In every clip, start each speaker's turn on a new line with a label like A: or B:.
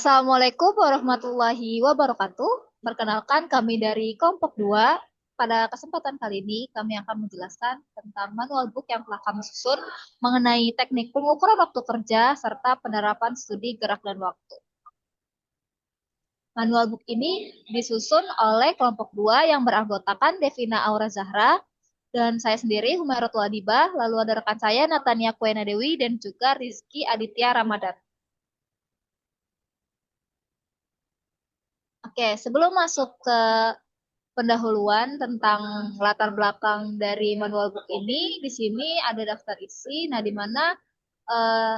A: Assalamualaikum warahmatullahi wabarakatuh. Perkenalkan kami dari kelompok 2. Pada kesempatan kali ini kami akan menjelaskan tentang manual book yang telah kami susun mengenai teknik pengukuran waktu kerja serta penerapan studi gerak dan waktu. Manual book ini disusun oleh kelompok 2 yang beranggotakan Devina Aura Zahra dan saya sendiri Humeratul Adibah, lalu ada rekan saya Natania Kuena Dewi dan juga Rizky Aditya Ramadan. Oke, sebelum masuk ke pendahuluan tentang latar belakang dari manual book ini, di sini ada daftar isi, nah di mana eh,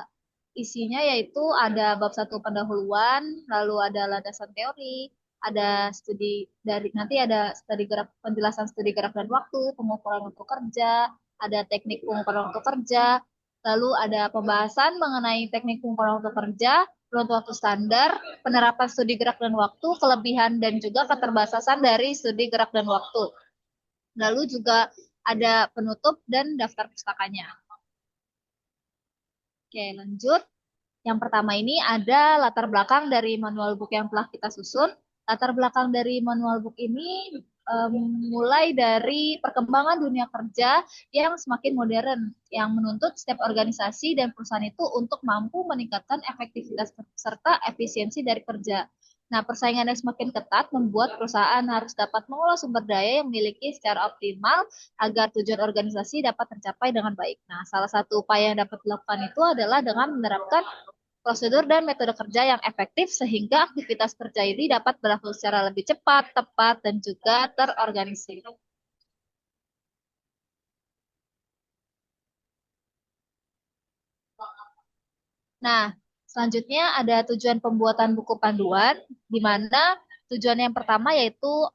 A: isinya yaitu ada bab satu pendahuluan, lalu ada landasan teori, ada studi dari nanti ada studi gerak penjelasan studi gerak dan waktu, pengukuran waktu kerja, ada teknik pengukuran waktu kerja, lalu ada pembahasan mengenai teknik pengukuran waktu kerja, runut waktu standar, penerapan studi gerak dan waktu, kelebihan dan juga keterbatasan dari studi gerak dan waktu. Lalu juga ada penutup dan daftar pustakanya. Oke, lanjut. Yang pertama ini ada latar belakang dari manual book yang telah kita susun. Latar belakang dari manual book ini em, mulai dari perkembangan dunia kerja yang semakin modern, yang menuntut setiap organisasi dan perusahaan itu untuk mampu meningkatkan efektivitas serta efisiensi dari kerja. Nah, persaingan yang semakin ketat membuat perusahaan harus dapat mengolah sumber daya yang memiliki secara optimal agar tujuan organisasi dapat tercapai dengan baik. Nah, salah satu upaya yang dapat dilakukan itu adalah dengan menerapkan prosedur dan metode kerja yang efektif sehingga aktivitas kerja ini dapat berlangsung secara lebih cepat, tepat, dan juga terorganisir. Nah, selanjutnya ada tujuan pembuatan buku panduan, di mana tujuan yang pertama yaitu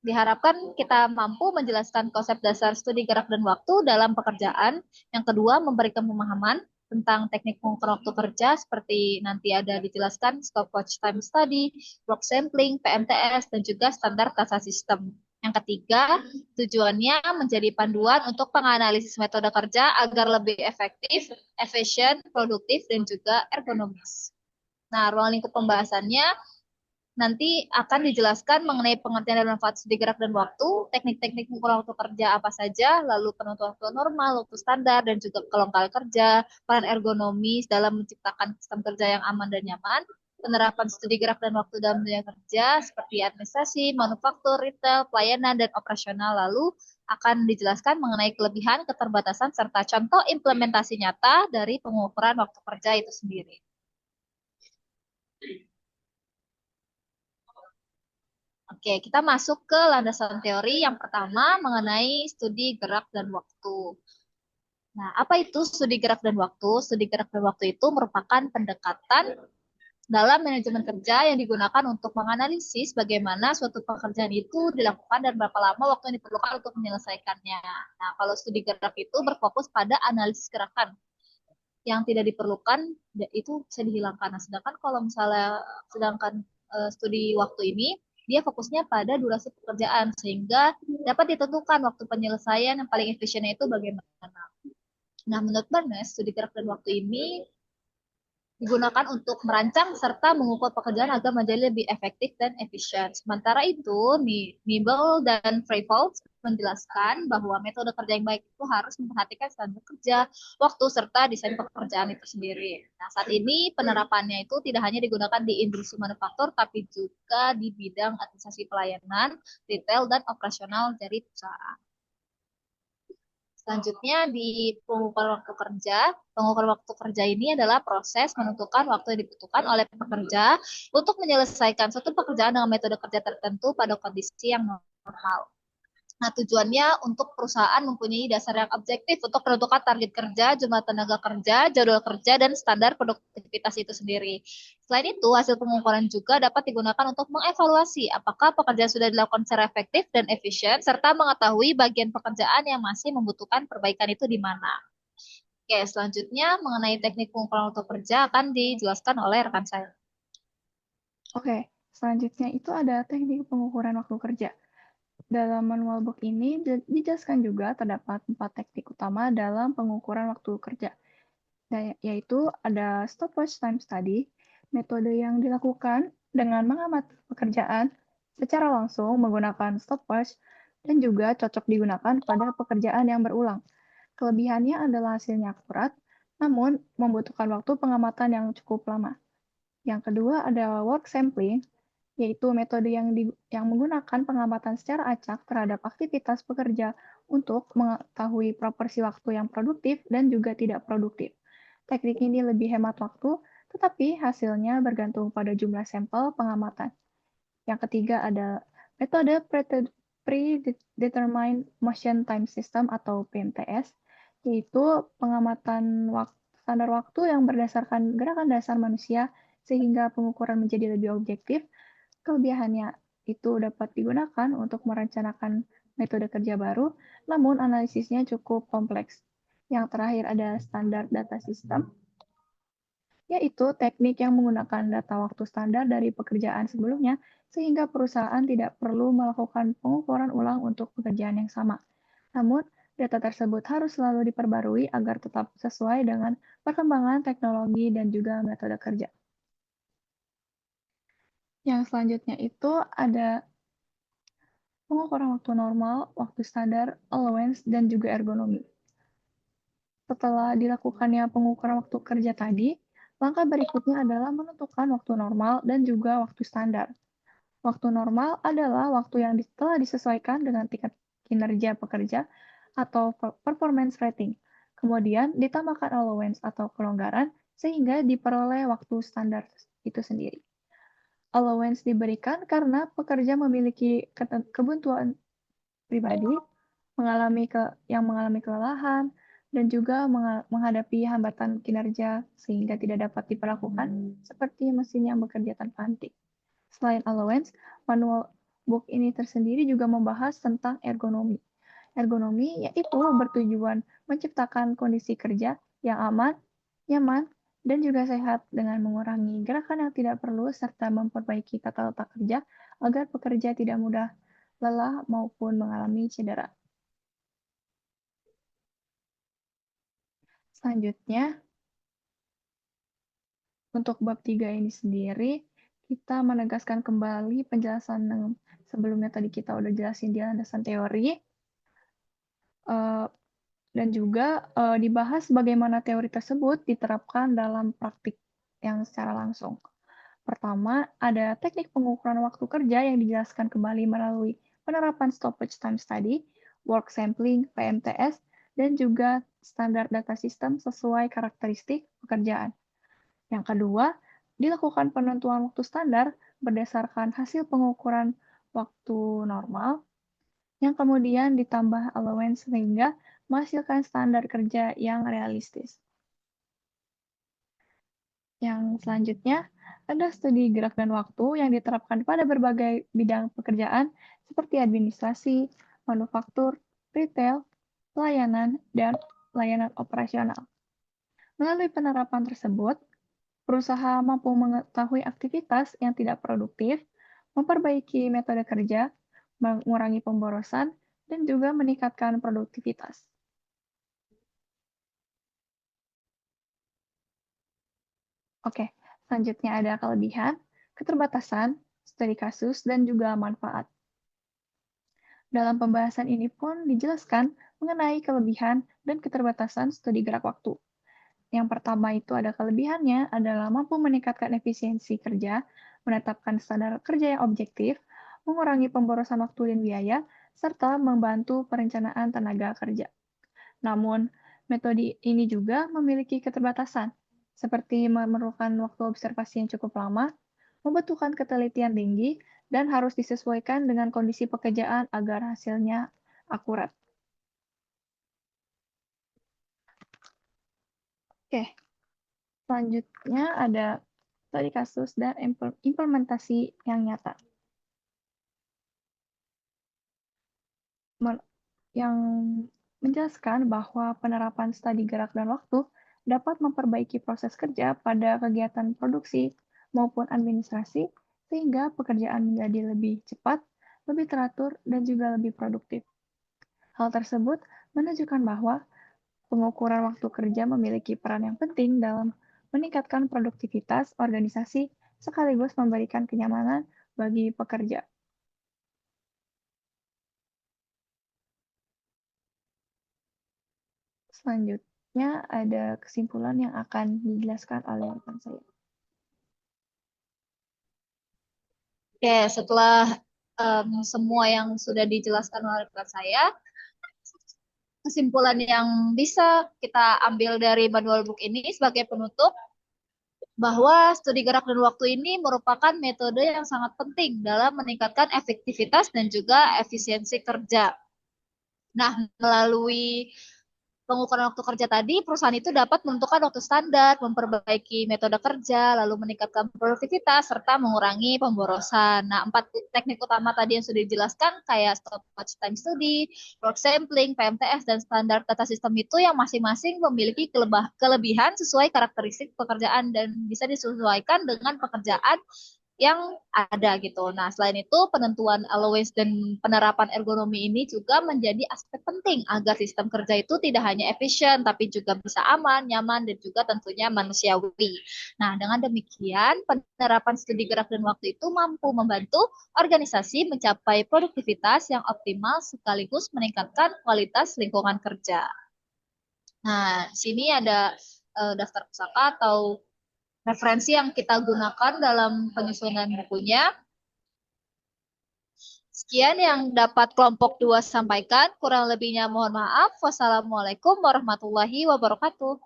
A: diharapkan kita mampu menjelaskan konsep dasar studi gerak dan waktu dalam pekerjaan. Yang kedua, memberikan pemahaman tentang teknik pengukur waktu kerja seperti nanti ada dijelaskan stopwatch time study, work sampling, PMTS, dan juga standar tasa sistem. Yang ketiga, tujuannya menjadi panduan untuk penganalisis metode kerja agar lebih efektif, efisien, produktif, dan juga ergonomis. Nah, ruang lingkup pembahasannya nanti akan dijelaskan mengenai pengertian dan manfaat studi gerak dan waktu, teknik-teknik mengukur waktu kerja apa saja, lalu penentuan waktu normal, waktu standar, dan juga kelongkal kerja, peran ergonomis dalam menciptakan sistem kerja yang aman dan nyaman, penerapan studi gerak dan waktu dalam dunia kerja seperti administrasi, manufaktur, retail, pelayanan, dan operasional, lalu akan dijelaskan mengenai kelebihan, keterbatasan, serta contoh implementasi nyata dari pengukuran waktu kerja itu sendiri. Oke, kita masuk ke landasan teori yang pertama mengenai studi gerak dan waktu. Nah, apa itu studi gerak dan waktu? Studi gerak dan waktu itu merupakan pendekatan dalam manajemen kerja yang digunakan untuk menganalisis bagaimana suatu pekerjaan itu dilakukan dan berapa lama waktu yang diperlukan untuk menyelesaikannya. Nah, kalau studi gerak itu berfokus pada analisis gerakan yang tidak diperlukan itu bisa dihilangkan. Nah, sedangkan kalau misalnya sedangkan studi waktu ini dia fokusnya pada durasi pekerjaan sehingga dapat ditentukan waktu penyelesaian yang paling efisiennya itu bagaimana. Nah, menurut Barnes, studi gerak dan waktu ini digunakan untuk merancang serta mengukur pekerjaan agar menjadi lebih efektif dan efisien. Sementara itu, Nibel dan Freivalds menjelaskan bahwa metode kerja yang baik itu harus memperhatikan standar kerja, waktu, serta desain pekerjaan itu sendiri. Nah, saat ini penerapannya itu tidak hanya digunakan di industri manufaktur, tapi juga di bidang administrasi pelayanan, retail, dan operasional dari perusahaan. Selanjutnya di pengukuran waktu kerja. Pengukuran waktu kerja ini adalah proses menentukan waktu yang dibutuhkan oleh pekerja untuk menyelesaikan suatu pekerjaan dengan metode kerja tertentu pada kondisi yang normal. Nah, tujuannya untuk perusahaan mempunyai dasar yang objektif untuk menentukan target kerja, jumlah tenaga kerja, jadwal kerja, dan standar produktivitas itu sendiri. Selain itu, hasil pengukuran juga dapat digunakan untuk mengevaluasi apakah pekerjaan sudah dilakukan secara efektif dan efisien, serta mengetahui bagian pekerjaan yang masih membutuhkan perbaikan itu di mana. Oke, selanjutnya mengenai teknik pengukuran waktu kerja akan dijelaskan oleh rekan saya.
B: Oke, selanjutnya itu ada teknik pengukuran waktu kerja. Dalam manual book ini dijelaskan juga terdapat 4 teknik utama dalam pengukuran waktu kerja, yaitu ada stopwatch time study, Metode yang dilakukan dengan mengamati pekerjaan secara langsung menggunakan stopwatch dan juga cocok digunakan pada pekerjaan yang berulang. Kelebihannya adalah hasilnya akurat, namun membutuhkan waktu pengamatan yang cukup lama. Yang kedua ada work sampling, yaitu metode yang menggunakan pengamatan secara acak terhadap aktivitas pekerja untuk mengetahui proporsi waktu yang produktif dan juga tidak produktif. Teknik ini lebih hemat waktu, tetapi hasilnya bergantung pada jumlah sampel pengamatan. Yang ketiga ada metode Predetermined Motion Time System atau PMTS, yaitu pengamatan standar waktu yang berdasarkan gerakan dasar manusia sehingga pengukuran menjadi lebih objektif. Kelebihannya itu dapat digunakan untuk merencanakan metode kerja baru, namun analisisnya cukup kompleks. Yang terakhir ada standar data system, yaitu teknik yang menggunakan data waktu standar dari pekerjaan sebelumnya, sehingga perusahaan tidak perlu melakukan pengukuran ulang untuk pekerjaan yang sama. Namun, data tersebut harus selalu diperbarui agar tetap sesuai dengan perkembangan teknologi dan juga metode kerja. Yang selanjutnya itu ada pengukuran waktu normal, waktu standar, allowance, dan juga ergonomi. Setelah dilakukannya pengukuran waktu kerja tadi, langkah berikutnya adalah menentukan waktu normal dan juga waktu standar. Waktu normal adalah waktu yang telah disesuaikan dengan tingkat kinerja pekerja atau performance rating. Kemudian ditambahkan allowance atau kelonggaran sehingga diperoleh waktu standar itu sendiri. Allowance diberikan karena pekerja memiliki kebutuhan pribadi, yang mengalami kelelahan, dan juga menghadapi hambatan kinerja sehingga tidak dapat diperlakukan seperti mesin yang bekerja tanpa henti. Selain allowance, manual book ini tersendiri juga membahas tentang ergonomi. Ergonomi yaitu bertujuan menciptakan kondisi kerja yang aman, nyaman, dan juga sehat dengan mengurangi gerakan yang tidak perlu serta memperbaiki tata letak kerja agar pekerja tidak mudah lelah maupun mengalami cedera. Selanjutnya, untuk bab 3 ini sendiri, kita menegaskan kembali penjelasan yang sebelumnya tadi kita udah jelasin di landasan teori, dan juga dibahas bagaimana teori tersebut diterapkan dalam praktik yang secara langsung. Pertama, ada teknik pengukuran waktu kerja yang dijelaskan kembali melalui penerapan stoppage time study, work sampling, PMTS, dan juga standar data system sesuai karakteristik pekerjaan. Yang kedua, dilakukan penentuan waktu standar berdasarkan hasil pengukuran waktu normal, yang kemudian ditambah allowance sehingga menghasilkan standar kerja yang realistis. Yang selanjutnya, ada studi gerak dan waktu yang diterapkan pada berbagai bidang pekerjaan seperti administrasi, manufaktur, retail, pelayanan, dan layanan operasional. Melalui penerapan tersebut, perusahaan mampu mengetahui aktivitas yang tidak produktif, memperbaiki metode kerja, mengurangi pemborosan, dan juga meningkatkan produktivitas. Oke, selanjutnya ada kelebihan, keterbatasan, studi kasus, dan juga manfaat. Dalam pembahasan ini pun dijelaskan mengenai kelebihan dan keterbatasan studi gerak waktu. Yang pertama itu ada kelebihannya adalah mampu meningkatkan efisiensi kerja, menetapkan standar kerja yang objektif, mengurangi pemborosan waktu dan biaya, serta membantu perencanaan tenaga kerja. Namun, metode ini juga memiliki keterbatasan, seperti memerlukan waktu observasi yang cukup lama, membutuhkan ketelitian tinggi, dan harus disesuaikan dengan kondisi pekerjaan agar hasilnya akurat. Oke, selanjutnya ada studi kasus dan implementasi yang nyata. Yang menjelaskan bahwa penerapan studi gerak dan waktu dapat memperbaiki proses kerja pada kegiatan produksi maupun administrasi, sehingga pekerjaan menjadi lebih cepat, lebih teratur, dan juga lebih produktif. Hal tersebut menunjukkan bahwa pengukuran waktu kerja memiliki peran yang penting dalam meningkatkan produktivitas organisasi sekaligus memberikan kenyamanan bagi pekerja. Selanjutnya ada kesimpulan yang akan dijelaskan oleh rekan saya.
A: Oke, setelah semua yang sudah dijelaskan oleh rekan saya, kesimpulan yang bisa kita ambil dari manual book ini sebagai penutup bahwa studi gerak dan waktu ini merupakan metode yang sangat penting dalam meningkatkan efektivitas dan juga efisiensi kerja. Nah, melalui pengukuran waktu kerja tadi, perusahaan itu dapat menentukan waktu standar, memperbaiki metode kerja, lalu meningkatkan produktivitas, serta mengurangi pemborosan. Nah, 4 teknik utama tadi yang sudah dijelaskan, kayak stopwatch time study, work sampling, PMTS, dan standar data system itu yang masing-masing memiliki kelebihan sesuai karakteristik pekerjaan dan bisa disesuaikan dengan pekerjaan yang ada gitu. Nah, selain itu penentuan allowance dan penerapan ergonomi ini juga menjadi aspek penting agar sistem kerja itu tidak hanya efisien tapi juga bisa aman, nyaman dan juga tentunya manusiawi. Nah, dengan demikian penerapan studi gerak dan waktu itu mampu membantu organisasi mencapai produktivitas yang optimal sekaligus meningkatkan kualitas lingkungan kerja. Nah, sini ada daftar pusaka atau referensi yang kita gunakan dalam penyusunan bukunya. Sekian yang dapat kelompok 2 sampaikan. Kurang lebihnya mohon maaf. Wassalamualaikum warahmatullahi wabarakatuh.